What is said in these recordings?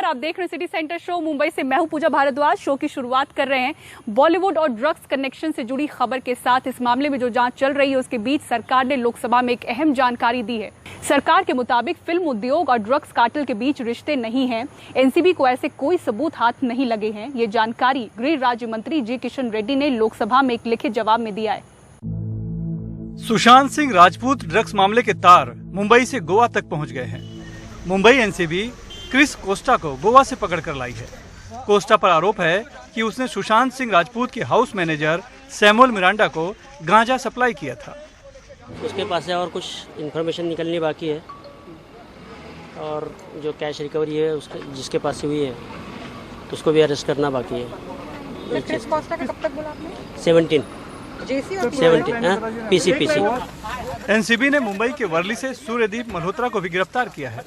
आप देख रहे हैं सिटी सेंटर शो। मुंबई से मैं हूं पूजा भारद्वाज। शो की शुरुआत कर रहे हैं बॉलीवुड और ड्रग्स कनेक्शन से जुड़ी खबर के साथ। इस मामले में जो जांच चल रही है उसके बीच सरकार ने लोकसभा में एक अहम जानकारी दी है। सरकार के मुताबिक फिल्म उद्योग और ड्रग्स कार्टेल के बीच रिश्ते नहीं हैं। एनसीबी को ऐसे कोई सबूत हाथ नहीं लगे हैं। ये जानकारी गृह राज्य मंत्री जी किशन रेड्डी ने लोकसभा में एक लिखित जवाब में दिया है। सुशांत सिंह राजपूत ड्रग्स मामले के तार मुंबई से गोवा तक पहुंच गए हैं। मुंबई एनसीबी क्रिस कोस्टा को गोवा से पकड़कर लाई है। कोस्टा पर आरोप है कि उसने सुशांत सिंह राजपूत के हाउस मैनेजर सैमुअल मिरांडा को गांजा सप्लाई किया था। उसके पास से और कुछ इन्फॉर्मेशन निकलनी बाकी है और जो कैश रिकवरी है उसके जिसके पास से हुई है तो उसको भी अरेस्ट करना बाकी है। क्रिस कोस्टा का कब तक बोला आपने? 17 पीसी। एनसीबी ने मुंबई के वर्ली से सूर्यदीप मल्होत्रा को भी गिरफ्तार किया है।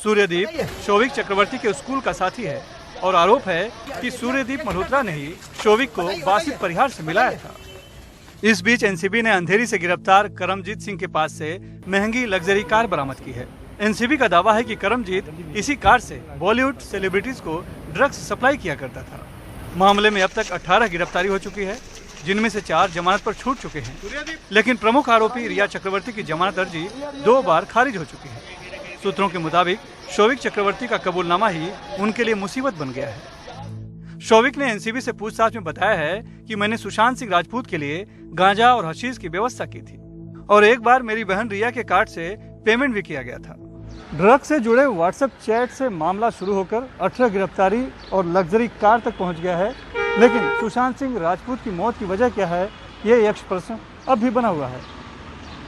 सूर्यदीप शोविक चक्रवर्ती के स्कूल का साथी है और आरोप है कि सूर्यदीप मल्होत्रा ने ही शोविक को बासित परिहार से मिलाया था। इस बीच एनसीबी ने अंधेरी से गिरफ्तार करमजीत सिंह के पास से महंगी लग्जरी कार बरामद की है। एनसीबी का दावा है कि करमजीत इसी कार से बॉलीवुड सेलिब्रिटीज को ड्रग्स सप्लाई किया करता था। मामले में अब तक 18 गिरफ्तारी हो चुकी है, जिनमें से 4 जमानत पर छूट चुके हैं। लेकिन प्रमुख आरोपी रिया चक्रवर्ती की जमानत अर्जी 2 बार खारिज हो चुकी है। सूत्रों के मुताबिक शोविक चक्रवर्ती का कबूलनामा ही उनके लिए मुसीबत बन गया है। शोविक ने एनसीबी से पूछताछ में बताया है कि मैंने सुशांत सिंह राजपूत के लिए गांजा और हशीश की व्यवस्था की थी और एक बार मेरी बहन रिया के कार्ड से पेमेंट भी किया गया था। ड्रग्स से जुड़े व्हाट्सएप चैट से मामला शुरू होकर 18 गिरफ्तारी और लग्जरी कार तक पहुंच गया है। लेकिन सुशांत सिंह राजपूत की मौत की वजह क्या है, ये यक्ष प्रश्न अब भी बना हुआ है।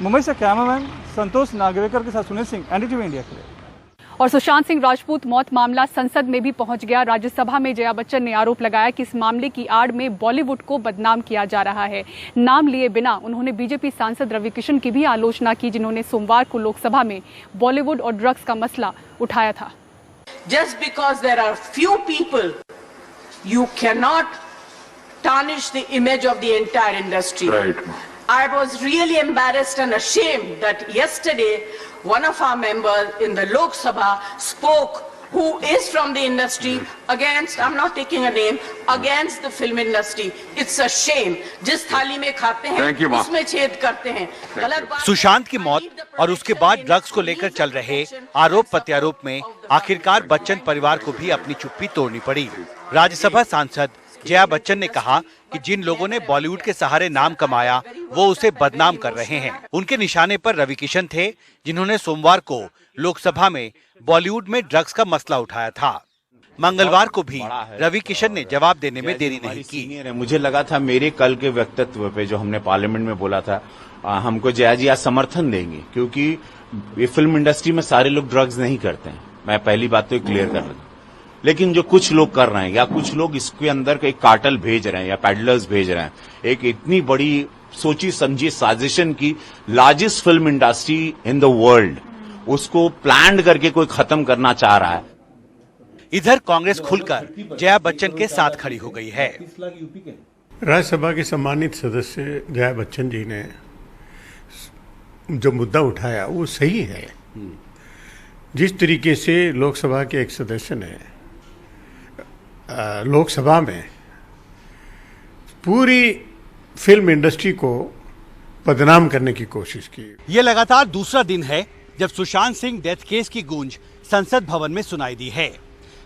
मुंबई से कैमरामैन संतोष नागवेकर के साथ सुनील सिंह, एनडीटीवी इंडिया के लिए। और सुशांत सिंह राजपूत मौत मामला संसद में भी पहुंच गया। राज्यसभा में जया बच्चन ने आरोप लगाया कि इस मामले की आड़ में बॉलीवुड को बदनाम किया जा रहा है। नाम लिए बिना उन्होंने बीजेपी सांसद रवि किशन की भी आलोचना की, जिन्होंने सोमवार को लोकसभा में बॉलीवुड और ड्रग्स का मसला उठाया था। Just because there are few people, you cannot tarnish the image of the entire industry. Right. I was really embarrassed and ashamed that yesterday one of our members in the Lok Sabha spoke, who is from the industry, against, I'm not taking a name, against the film industry. It's a shame. जिस थाली में खाते हैं उसमें छेद करते हैं। गलत बात। सुशांत की मौत और उसके बाद ड्रग्स को लेकर चल रहे आरोप प्रत्यारोप में आखिरकार बच्चन परिवार को भी अपनी चुप्पी तोड़नी पड़ी। राज्यसभा सांसद जया बच्चन ने कहा कि जिन लोगों ने बॉलीवुड के सहारे नाम कमाया वो उसे बदनाम कर रहे हैं। उनके निशाने पर रवि किशन थे, जिन्होंने सोमवार को लोकसभा में बॉलीवुड में ड्रग्स का मसला उठाया था। मंगलवार को भी रवि किशन ने जवाब देने में देरी नहीं की। मुझे लगा था मेरे कल के वक्तव्य पे जो हमने पार्लियामेंट में बोला था, हमको जया जी आज समर्थन देंगे, क्योंकि ये फिल्म इंडस्ट्री में सारे लोग ड्रग्स नहीं करते हैं। मैं पहली बात तो क्लियर कर लूं, लेकिन जो कुछ लोग कर रहे हैं या कुछ लोग इसके अंदर एक कार्टेल भेज रहे हैं या पैडलर्स भेज रहे हैं, एक इतनी बड़ी सोची समझी साजिशन की largest film industry in the world, उसको प्लान करके कोई खत्म करना चाह रहा है। इधर कांग्रेस खुलकर जया बच्चन के साथ खड़ी हो गई है। राज्यसभा के सम्मानित सदस्य जया बच्चन जी ने जो मुद्दा उठाया वो सही है। जिस तरीके से लोकसभा के एक सदस्य ने लोकसभा में पूरी फिल्म इंडस्ट्री को बदनाम करने की कोशिश की। ये लगातार दूसरा दिन है जब सुशांत सिंह डेथ केस की गूंज संसद भवन में सुनाई दी है।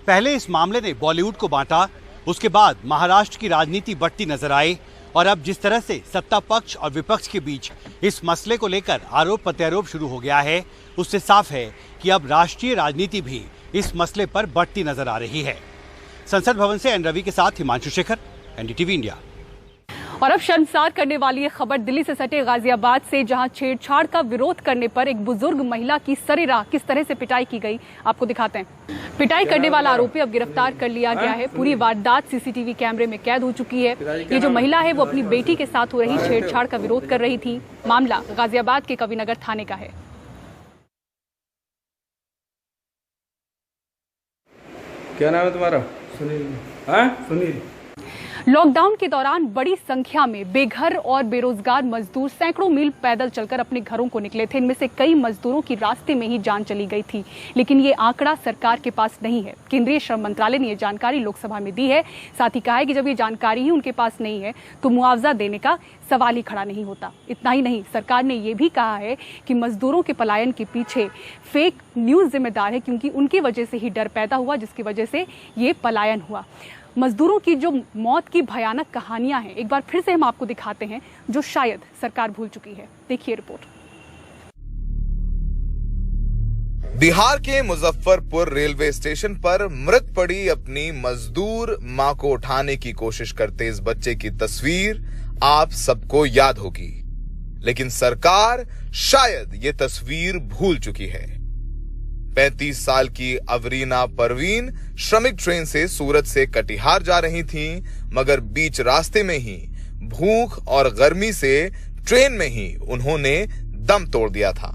पहले इस मामले ने बॉलीवुड को बांटा, उसके बाद महाराष्ट्र की राजनीति बढ़ती नजर आई और अब जिस तरह से सत्ता पक्ष और विपक्ष के बीच इस मसले को लेकर आरोप प्रत्यारोप शुरू हो गया है, उससे साफ है कि अब राष्ट्रीय राजनीति भी इस मसले पर बढ़ती नजर आ रही है। संसद भवन से एन रवि के साथ हिमांशु शेखर, एनडीटीवी इंडिया। और अब शर्मसार करने वाली एक खबर दिल्ली से सटे गाजियाबाद से, जहां छेड़छाड़ का विरोध करने पर एक बुजुर्ग महिला की सरेराह किस तरह से पिटाई की गई, आपको दिखाते हैं। पिटाई करने वाला आरोपी अब गिरफ्तार कर लिया गया है। पूरी वारदात सीसीटीवी कैमरे में कैद हो चुकी है। ये जो महिला है वो अपनी बेटी के साथ हो रही छेड़छाड़ का विरोध कर रही थी। मामला गाजियाबाद के कविनगर थाने का है। क्या नाम है तुम्हारा? सुनील। हाँ, सुनील। लॉकडाउन के दौरान बड़ी संख्या में बेघर और बेरोजगार मजदूर सैकड़ों मील पैदल चलकर अपने घरों को निकले थे। इनमें से कई मजदूरों की रास्ते में ही जान चली गई थी, लेकिन ये आंकड़ा सरकार के पास नहीं है। केंद्रीय श्रम मंत्रालय ने ये जानकारी लोकसभा में दी है। साथ ही कहा है कि जब ये जानकारी ही उनके पास नहीं है तो मुआवजा देने का सवाल ही खड़ा नहीं होता। इतना ही नहीं, सरकार ने ये भी कहा है कि मजदूरों के पलायन के पीछे फेक न्यूज जिम्मेदार है, क्योंकि उनकी वजह से ही डर पैदा हुआ, जिसकी वजह से ये पलायन हुआ। मजदूरों की जो मौत की भयानक कहानियां हैं, एक बार फिर से हम आपको दिखाते हैं, जो शायद सरकार भूल चुकी है। देखिए रिपोर्ट। बिहार के मुजफ्फरपुर रेलवे स्टेशन पर मृत पड़ी अपनी मजदूर मां को उठाने की कोशिश करते इस बच्चे की तस्वीर आप सबको याद होगी, लेकिन सरकार शायद ये तस्वीर भूल चुकी है। 35 साल की अवरीना परवीन श्रमिक ट्रेन से सूरत से कटिहार जा रही थीं, मगर बीच रास्ते में ही भूख और गर्मी से ट्रेन में ही उन्होंने दम तोड़ दिया था।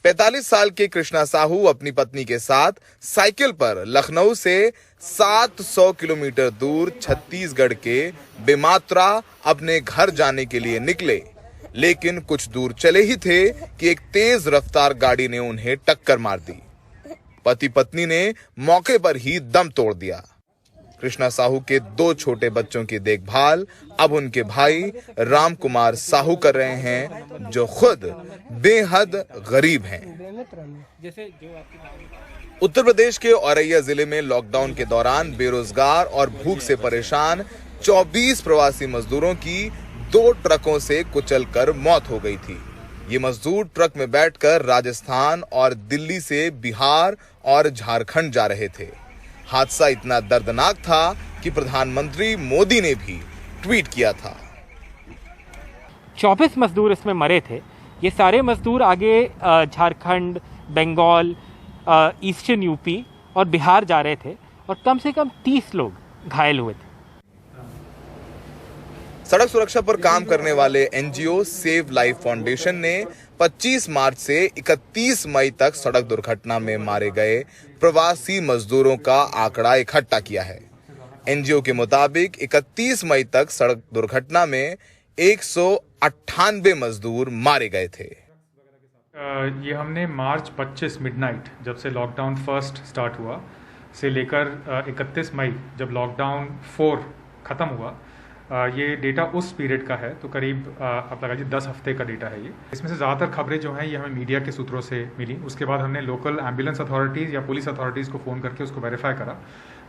45 साल के कृष्णा साहू अपनी पत्नी के साथ साइकिल पर लखनऊ से 700 किलोमीटर दूर छत्तीसगढ़ के बेमात्रा अपने घर जाने के लिए निकले, लेकिन कुछ दूर चले ही थे कि एक तेज रफ्तार गाड़ी ने उन्हें टक्कर मार दी। पति पत्नी ने मौके पर ही दम तोड़ दिया। कृष्णा साहू के 2 छोटे बच्चों की देखभाल अब उनके भाई राम कुमार साहू कर रहे हैं, जो खुद बेहद गरीब हैं। उत्तर प्रदेश के औरैया जिले में लॉकडाउन के दौरान बेरोजगार और भूख से परेशान 24 प्रवासी मजदूरों की 2 ट्रकों से कुचलकर मौत हो गई थी। ये मजदूर ट्रक में बैठकर राजस्थान और दिल्ली से बिहार और झारखंड जा रहे थे। हादसा इतना दर्दनाक था कि प्रधानमंत्री मोदी ने भी ट्वीट किया था। 24 मजदूर इसमें मरे थे। ये सारे मजदूर आगे झारखंड, बंगाल, ईस्टर्न यूपी और बिहार जा रहे थे और कम से कम 30 लोग घायल हुए थे। सड़क सुरक्षा पर काम करने वाले एनजीओ सेव लाइफ फाउंडेशन ने 25 मार्च से 31 मई तक सड़क दुर्घटना में मारे गए प्रवासी मजदूरों का आंकड़ा इकट्ठा किया है। एनजीओ के मुताबिक 31 मई तक सड़क दुर्घटना में 198 मजदूर मारे गए थे। ये हमने मार्च 25 मिडनाइट, जब से लॉकडाउन फर्स्ट स्टार्ट हुआ, से लेकर 31 मई जब लॉकडाउन 4 खत्म हुआ, ये डेटा उस पीरियड का है, तो करीब आप लगा लीजिए 10 हफ्ते का डेटा है ये। इसमें से ज़्यादातर खबरें जो हैं ये हमें मीडिया के सूत्रों से मिली। उसके बाद हमने लोकल एम्बुलेंस अथॉरिटीज़ या पुलिस अथॉरिटीज़ को फ़ोन करके उसको वेरीफाई करा।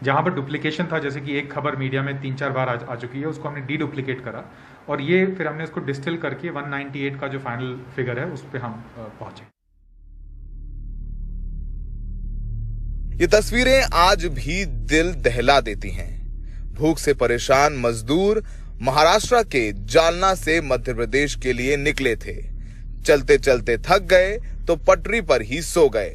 जहाँ पर डुप्लीकेशन था, जैसे कि एक खबर मीडिया में 3-4 बार आ चुकी है, उसको हमने डुप्लीकेट करा और ये फिर हमने उसको डिस्टिल करके 198 का जो फाइनल फिगर है उस पर हम पहुँचे। ये तस्वीरें आज भी दिल दहला देती हैं। भूख से परेशान मजदूर महाराष्ट्र के जालना से मध्य प्रदेश के लिए निकले थे। चलते चलते थक गए तो पटरी पर ही सो गए।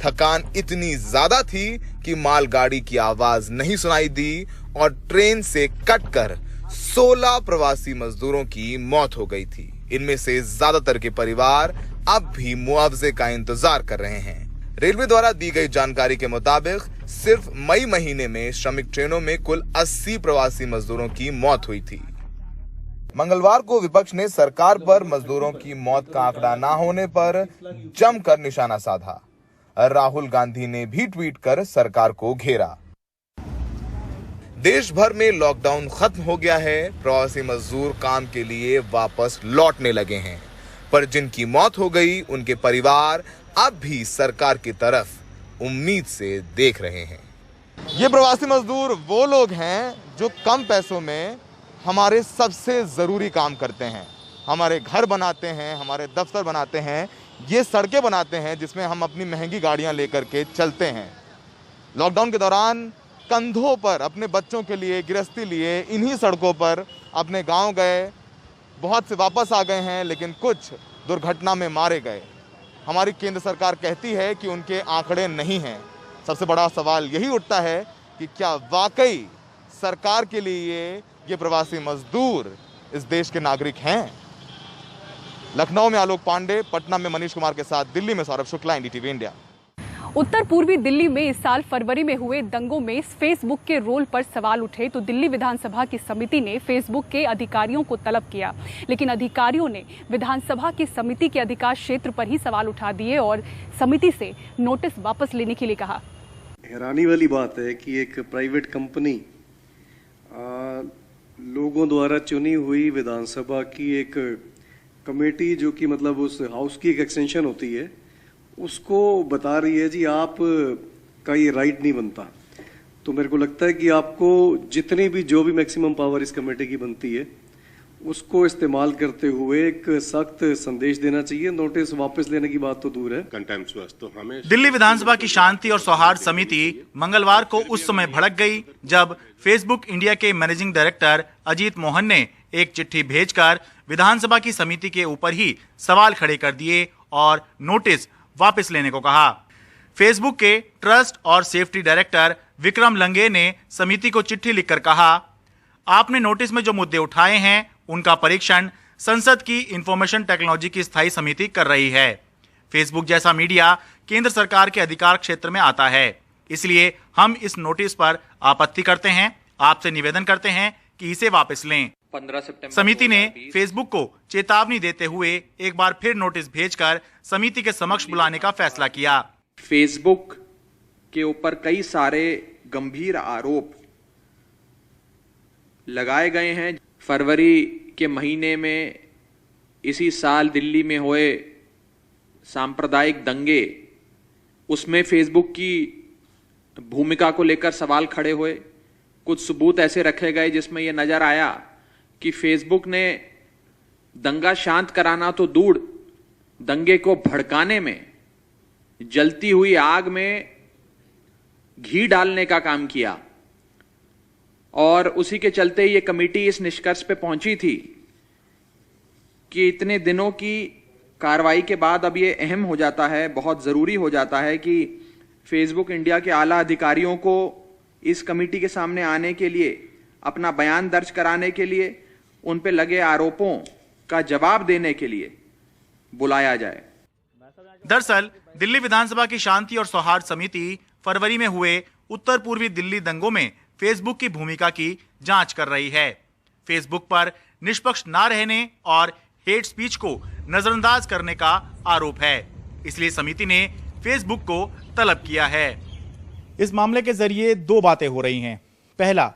थकान इतनी ज्यादा थी कि मालगाड़ी की आवाज नहीं सुनाई दी और ट्रेन से कटकर 16 प्रवासी मजदूरों की मौत हो गई थी। इनमें से ज्यादातर के परिवार अब भी मुआवजे का इंतजार कर रहे हैं। रेलवे द्वारा दी गई जानकारी के मुताबिक सिर्फ मई महीने में श्रमिक ट्रेनों में कुल 80 प्रवासी मजदूरों की मौत हुई थी। मंगलवार को विपक्ष ने सरकार पर मजदूरों की मौत का आंकड़ा ना होने पर जमकर निशाना साधा। राहुल गांधी ने भी ट्वीट कर सरकार को घेरा। देश भर में लॉकडाउन खत्म हो गया है। प्रवासी मजदूर काम के लिए वापस लौटने लगे हैं, पर जिनकी मौत हो गई उनके परिवार अब भी सरकार की तरफ उम्मीद से देख रहे हैं। ये प्रवासी मजदूर वो लोग हैं जो कम पैसों में हमारे सबसे जरूरी काम करते हैं। हमारे घर बनाते हैं, हमारे दफ्तर बनाते हैं, ये सड़कें बनाते हैं जिसमें हम अपनी महंगी गाड़ियां लेकर के चलते हैं। लॉकडाउन के दौरान कंधों पर अपने बच्चों के लिए गृहस्थी लिए इन्हीं सड़कों पर अपने गांव गए। बहुत से वापस आ गए हैं, लेकिन कुछ दुर्घटना में मारे गए। हमारी केंद्र सरकार कहती है कि उनके आंकड़े नहीं हैं। सबसे बड़ा सवाल यही उठता है कि क्या वाकई सरकार के लिए ये प्रवासी मजदूर इस देश के नागरिक हैं? लखनऊ में आलोक पांडे, पटना में मनीष कुमार के साथ, दिल्ली में सौरभ शुक्ला, एनडीटीवी इंडिया। उत्तर पूर्वी दिल्ली में इस साल फरवरी में हुए दंगों में फेसबुक के रोल पर सवाल उठे तो दिल्ली विधानसभा की समिति ने फेसबुक के अधिकारियों को तलब किया, लेकिन अधिकारियों ने विधानसभा की समिति के अधिकार क्षेत्र पर ही सवाल उठा दिए और समिति से नोटिस वापस लेने के लिए कहा। हैरानी वाली बात है कि एक प्राइवेट कंपनी लोगों द्वारा चुनी हुई विधानसभा की एक कमेटी, जो कि मतलब उस हाउस की एक एक्सटेंशन होती है, उसको बता रही है जी आप का ये राइट नहीं बनता। तो मेरे को लगता है कि आपको जितनी भी जो भी मैक्सिमम पावर इस कमेटी की बनती है उसको इस्तेमाल करते हुए एक सख्त संदेश देना चाहिए। नोटिस वापस लेने की बात तो दूर है। तो हमें दिल्ली विधानसभा की शांति और सौहार्द समिति मंगलवार को उस समय भड़क गई जब फेसबुक इंडिया के मैनेजिंग डायरेक्टर अजीत मोहन ने एक चिट्ठी भेजकर विधानसभा की समिति के ऊपर ही सवाल खड़े कर दिए और नोटिस वापस लेने को कहा। फेसबुक के ट्रस्ट और सेफ्टी डायरेक्टर विक्रम लंगे ने समिति को चिट्ठी लिखकर कहा, आपने नोटिस में जो मुद्दे उठाए हैं उनका परीक्षण संसद की इंफॉर्मेशन टेक्नोलॉजी की स्थायी समिति कर रही है। फेसबुक जैसा मीडिया केंद्र सरकार के अधिकार क्षेत्र में आता है, इसलिए हम इस नोटिस पर आपत्ति करते हैं। आपसे निवेदन करते हैं कि इसे वापस लें। 15 सितंबर समिति ने फेसबुक को चेतावनी देते हुए एक बार फिर नोटिस भेजकर समिति के समक्ष बुलाने का फैसला किया। फेसबुक के ऊपर कई सारे गंभीर आरोप लगाए गए हैं। फरवरी के महीने में इसी साल दिल्ली में हुए सांप्रदायिक दंगे, उसमें फेसबुक की भूमिका को लेकर सवाल खड़े हुए। कुछ सबूत ऐसे रखे गए जिसमें यह नजर आया कि फेसबुक ने दंगा शांत कराना तो दूर, दंगे को भड़काने में, जलती हुई आग में घी डालने का काम किया। और उसी के चलते ये कमेटी इस निष्कर्ष पे पहुंची थी कि इतने दिनों की कार्रवाई के बाद अब ये अहम हो जाता है, बहुत जरूरी हो जाता है कि फेसबुक इंडिया के आला अधिकारियों को इस कमेटी के सामने आने के लिए, अपना बयान दर्ज कराने के लिए, उन पे लगे आरोपों का जवाब देने के लिए बुलाया जाए। दरअसल दिल्ली विधानसभा की शांति और सौहार्द समिति फरवरी में हुए उत्तर पूर्वी दिल्ली दंगों में फेसबुक की भूमिका की जांच कर रही है। फेसबुक पर निष्पक्ष न रहने और हेट स्पीच को नजरअंदाज करने का आरोप है, इसलिए समिति ने फेसबुक को तलब किया है। इस मामले के जरिए दो बातें हो रही हैं। पहला,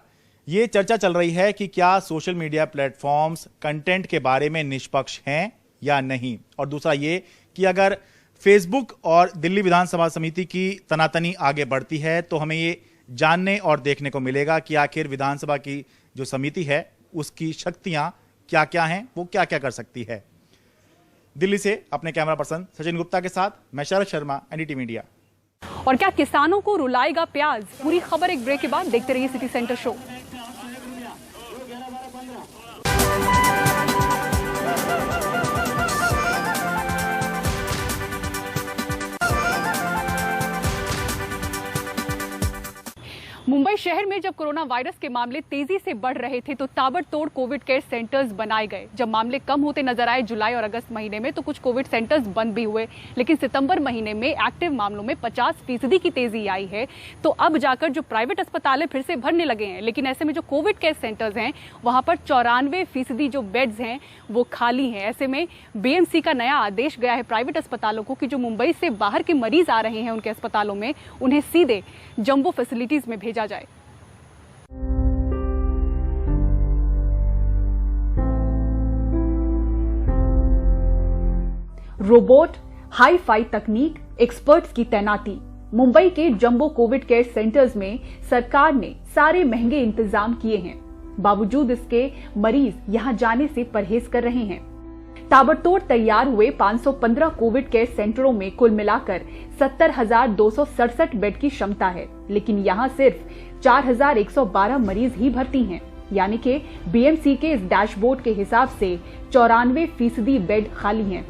ये चर्चा चल रही है कि क्या सोशल मीडिया प्लेटफॉर्म्स कंटेंट के बारे में निष्पक्ष हैं या नहीं, और दूसरा ये कि अगर फेसबुक और दिल्ली विधानसभा समिति की तनातनी आगे बढ़ती है तो हमें ये जानने और देखने को मिलेगा कि आखिर विधानसभा की जो समिति है उसकी शक्तियां क्या क्या हैं, वो क्या क्या कर सकती है। दिल्ली से अपने कैमरा पर्सन सचिन गुप्ता के साथ मैं शरद शर्मा, एनडीटीवी मीडिया। और क्या किसानों को रुलाएगा प्याज? पूरी खबर एक ब्रेक के बाद। देखते रहिए सिटी सेंटर शो। मुंबई शहर में जब कोरोना वायरस के मामले तेजी से बढ़ रहे थे तो ताबड़तोड़ कोविड केयर सेंटर्स बनाए गए। जब मामले कम होते नजर आए जुलाई और अगस्त महीने में तो कुछ कोविड सेंटर्स बंद भी हुए, लेकिन सितंबर महीने में एक्टिव मामलों में 50% की तेजी आई है। तो अब जाकर जो प्राइवेट अस्पताल है फिर से भरने लगे हैं, लेकिन ऐसे में जो कोविड केयर सेंटर्स हैं वहां पर 94% जो बेड्स हैं वो खाली हैं। ऐसे में बीएमसी का नया आदेश गया है प्राइवेट अस्पतालों को कि जो मुंबई से बाहर के मरीज आ रहे हैं उनके अस्पतालों में उन्हें सीधे जंबो फैसिलिटीज में भेजा जाए। रोबोट, हाई फाई तकनीक, एक्सपर्ट्स की तैनाती। मुंबई के जंबो कोविड केयर सेंटर्स में सरकार ने सारे महंगे इंतजाम किए हैं, बावजूद इसके मरीज यहां जाने से परहेज कर रहे हैं। ताबड़तोड़ तैयार हुए 515 कोविड केयर सेंटरों में कुल मिलाकर 70,267 बेड की क्षमता है, लेकिन यहां सिर्फ 4,112 मरीज ही भर्ती हैं, यानी कि बीएमसी के इस डैशबोर्ड के हिसाब से 94% बेड खाली हैं।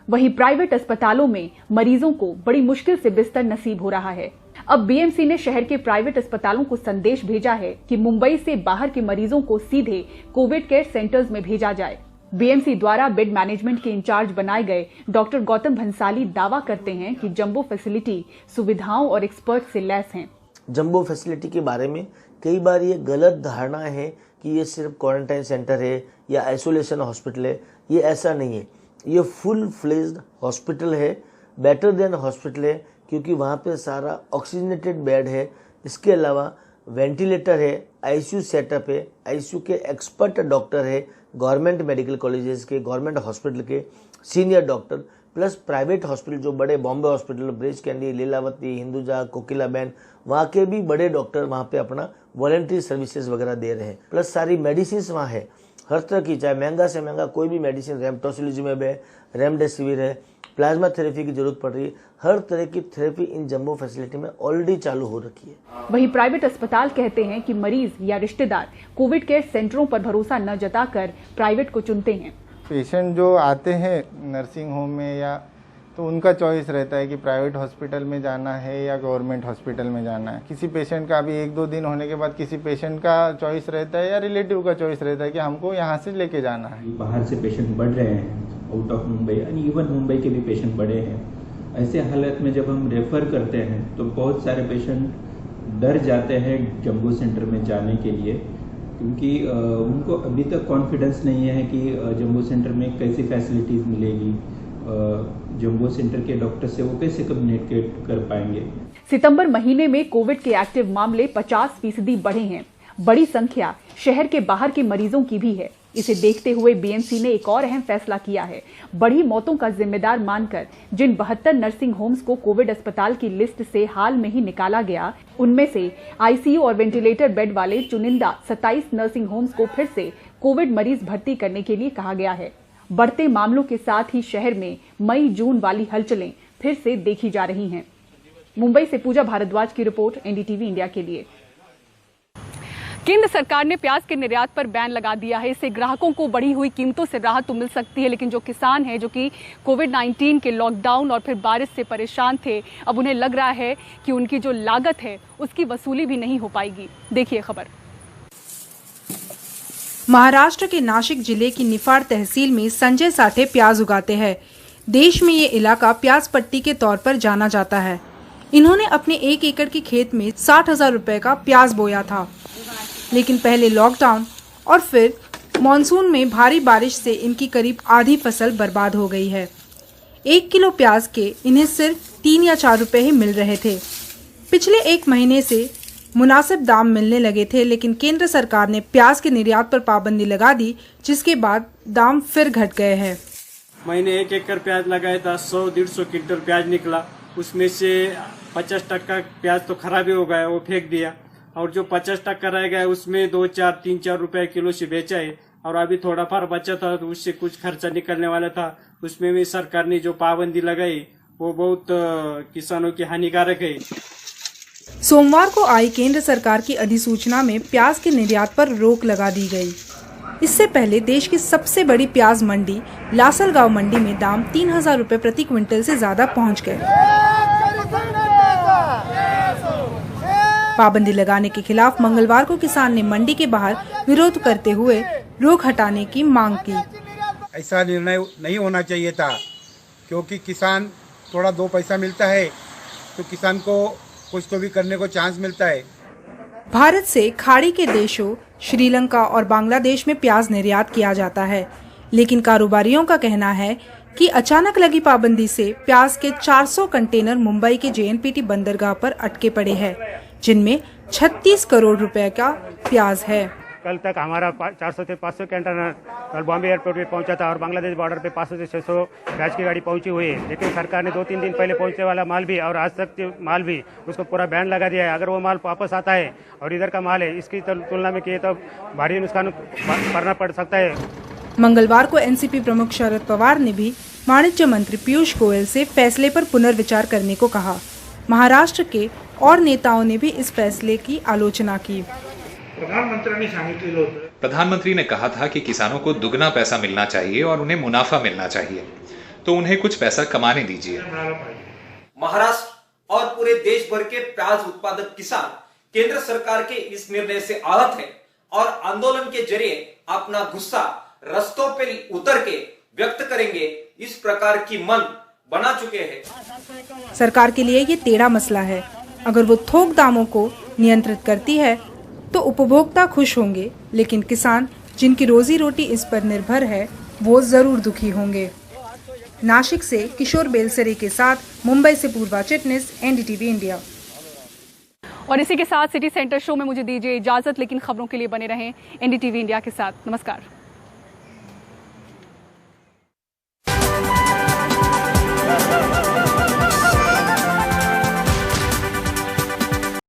वहीं प्राइवेट अस्पतालों में मरीजों को बड़ी मुश्किल से बिस्तर नसीब हो रहा है। अब बीएमसी ने शहर के प्राइवेट अस्पतालों को संदेश भेजा है कि मुंबई से बाहर के मरीजों को सीधे कोविड केयर सेंटर्स में भेजा जाए। बीएमसी द्वारा बेड मैनेजमेंट के इंचार्ज बनाए गए डॉक्टर गौतम भंसाली दावा करते हैं कि जंबो फैसिलिटी सुविधाओं और एक्सपर्ट से लैस हैं। जंबो फैसिलिटी के बारे में कई बार ये गलत धारणा है कि ये सिर्फ क्वारंटाइन सेंटर है या आइसोलेशन हॉस्पिटल है। ये ऐसा नहीं है, ये फुल फ्लेज्ड हॉस्पिटल है, बेटर देन हॉस्पिटल है, क्योंकि वहाँ पे सारा ऑक्सीजनेटेड बेड है। इसके अलावा वेंटिलेटर है, आईसीयू सेटअप है, आईसीयू के एक्सपर्ट डॉक्टर है, गवर्नमेंट मेडिकल कॉलेजेस के, गवर्नमेंट हॉस्पिटल के senior doctor, plus private hospital जो बड़े बॉम्बे हॉस्पिटल, ब्रिज कैंडी, लीलावती, हिंदुजा, कोकिलाबेन, वहाँ के भी बड़े डॉक्टर वहाँ पे अपना वॉलंटरी सर्विसेज वगैरह दे रहे हैं। प्लस सारी मेडिसिन वहाँ है, हर तरह की, चाहे महंगा से महंगा कोई भी मेडिसिन, रेमटोसिलिजुमेब है, रेमडेसिविर है, प्लाज्मा थेरेपी की जरूरत पड़ रही है, हर तरह की थेरेपी इन जंबो फैसिलिटी में ऑलरेडी चालू हो रखी है। वहीं प्राइवेट अस्पताल कहते हैं कि मरीज या रिश्तेदार कोविड केयर सेंटरों पर भरोसा न जताकर प्राइवेट को चुनते हैं। पेशेंट जो आते हैं नर्सिंग होम में या तो उनका चॉइस रहता है कि प्राइवेट हॉस्पिटल में जाना है या गवर्नमेंट हॉस्पिटल में जाना है। किसी पेशेंट का अभी 1-2 दिन होने के बाद किसी पेशेंट का चॉइस रहता है या रिलेटिव का चॉइस रहता है कि हमको यहाँ से लेके जाना है। बाहर से पेशेंट बढ़ रहे हैं, आउट ऑफ मुंबई यानी इवन मुंबई के भी पेशेंट बढ़े हैं। ऐसे हालत में जब हम रेफर करते हैं तो बहुत सारे पेशेंट डर जाते हैं जंबो सेंटर में जाने के लिए, क्योंकि उनको अभी तक कॉन्फिडेंस नहीं है कि जंबो सेंटर में कैसी फैसिलिटीज़ मिलेगी, जंबो सेंटर के डॉक्टर से वो कैसे कम्युनिकेट कर पाएंगे। सितंबर महीने में कोविड के एक्टिव मामले 50% बढ़े हैं। बड़ी संख्या शहर के बाहर के मरीजों की भी है। इसे देखते हुए बीएमसी ने एक और अहम फैसला किया है। बढ़ी मौतों का जिम्मेदार मानकर जिन 72 नर्सिंग होम्स को कोविड अस्पताल की लिस्ट से हाल में ही निकाला गया, उनमें से आईसीयू और वेंटिलेटर बेड वाले चुनिंदा 27 नर्सिंग होम्स को फिर से कोविड मरीज भर्ती करने के लिए कहा गया है। बढ़ते मामलों के साथ ही शहर में मई जून वाली हलचलें फिर से देखी जा रही हैं। मुंबई से पूजा भारद्वाज की रिपोर्ट, एनडीटीवी इंडिया के लिए। केंद्र सरकार ने प्याज के निर्यात पर बैन लगा दिया है। इससे ग्राहकों को बढ़ी हुई कीमतों से राहत तो मिल सकती है, लेकिन जो किसान हैं, जो कि कोविड-19 के लॉकडाउन और फिर बारिश से परेशान थे, अब उन्हें लग रहा है कि उनकी जो लागत है उसकी वसूली भी नहीं हो पाएगी। देखिए खबर। महाराष्ट्र के नाशिक जिले की निफाड तहसील में संजय साठे प्याज उगाते हैं। देश में ये इलाका प्याज पट्टी के तौर पर जाना जाता है। इन्होंने अपने 1 एकड़ के खेत में 60,000 रुपए का प्याज बोया था, लेकिन पहले लॉकडाउन और फिर मॉनसून में भारी बारिश से इनकी करीब आधी फसल बर्बाद हो गई है। 1 किलो प्याज के इन्हें सिर्फ 3 या 4 रुपए ही मिल रहे थे। पिछले 1 महीने से मुनासिब दाम मिलने लगे थे, लेकिन केंद्र सरकार ने प्याज के निर्यात पर पाबंदी लगा दी, जिसके बाद दाम फिर घट गए हैं। मैंने 1 एकड़ प्याज लगाया था, 100-150 क्विंटल प्याज निकला। उसमें से 50% प्याज तो खराब ही हो गया, वो फेंक दिया, और जो 50% रह गया उसमें 2-4 रुपए किलो से बेचा है। और अभी थोड़ा फार बचा था तो उससे कुछ खर्चा निकलने वाला था। उसमें भी सरकार ने जो पाबंदी लगाई वो बहुत किसानों की हानिकारक है। सोमवार को आई केंद्र सरकार की अधिसूचना में प्याज के निर्यात पर रोक लगा दी गई। इससे पहले देश की सबसे बड़ी प्याज मंडी लासलगांव मंडी में दाम 3,000 रुपए प्रति क्विंटल से ज्यादा पहुंच गए। पाबंदी लगाने के खिलाफ मंगलवार को किसान ने मंडी के बाहर विरोध करते हुए रोक हटाने की मांग की। ऐसा निर्णय नहीं होना चाहिए था, क्योंकि किसान थोड़ा 2 पैसा मिलता है तो किसान को कुछ तो भी करने को चांस मिलता है। भारत से खाड़ी के देशों श्रीलंका और बांग्लादेश में प्याज निर्यात किया जाता है, लेकिन कारोबारियों का कहना है कि अचानक लगी पाबंदी से प्याज के 400 कंटेनर मुंबई के जेएनपीटी बंदरगाह पर अटके पड़े हैं, जिनमें 36 करोड़ रुपए का प्याज है। कल तक हमारा 400 से 500 कंटेनर कल बॉम्बे एयरपोर्ट पे पहुंचा था और बांग्लादेश बॉर्डर पे 500 से 600 प्याज की गाड़ी पहुंची हुई है, लेकिन सरकार ने 2-3 दिन पहले पहुंचने वाला माल भी और आज तक माल भी उसको पूरा बैन लगा दिया है। अगर वो माल वापस आता है और इधर का माल है, इसकी तुलना में किए तो भारी नुकसान भरना पड़ सकता है। मंगलवार को एनसीपी प्रमुख शरद पवार ने भी वाणिज्य मंत्री पीयूष गोयल से फैसले पर पुनर्विचार करने को कहा। महाराष्ट्र के और नेताओं ने भी इस फैसले की आलोचना की। प्रधानमंत्री ने कहा था कि किसानों को दुगना पैसा मिलना चाहिए और उन्हें मुनाफा मिलना चाहिए, तो उन्हें कुछ पैसा कमाने दीजिए। महाराष्ट्र और पूरे देश भर के प्याज उत्पादक किसान केंद्र सरकार के इस निर्णय से आहत है और आंदोलन के जरिए अपना गुस्सा रस्तों पे उतर के व्यक्त करेंगे, इस प्रकार की मन बना चुके हैं। सरकार के लिए ये टेढ़ा मसला है। अगर वो थोक दामों को नियंत्रित करती है तो उपभोक्ता खुश होंगे, लेकिन किसान जिनकी रोजी रोटी इस पर निर्भर है वो जरूर दुखी होंगे। नासिक से किशोर बेलसरे के साथ मुंबई से पूर्वा चिटनिस, एनडीटीवी इंडिया। और इसी के साथ सिटी सेंटर शो में मुझे दीजिए इजाजत, लेकिन खबरों के लिए बने रहें एनडीटीवी इंडिया के साथ। नमस्कार।